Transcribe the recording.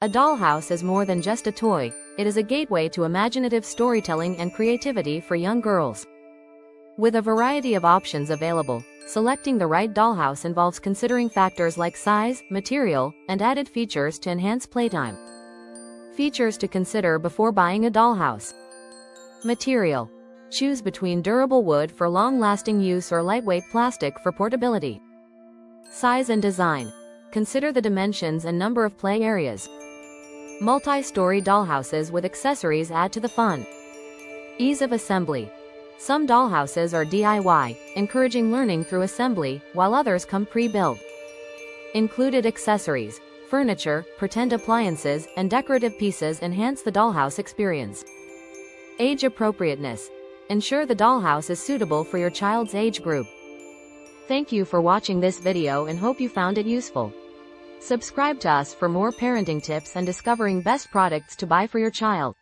A dollhouse is more than just a toy, it is a gateway to imaginative storytelling and creativity for young girls. With a variety of options available, selecting the right dollhouse involves considering factors like size, material, and added features to enhance playtime. Features to consider before buying a dollhouse. Material. Choose between durable wood for long-lasting use or lightweight plastic for portability. Size and design. Consider the dimensions and number of play areas. Multi-story dollhouses with accessories add to the fun. Ease of assembly. Some dollhouses are DIY, encouraging learning through assembly, while others come pre-built. Included accessories, furniture, pretend appliances, and decorative pieces enhance the dollhouse experience. Age appropriateness. Ensure the dollhouse is suitable for your child's age group. Thank you for watching this video and hope you found it useful. Subscribe to us for more parenting tips and discovering best products to buy for your child.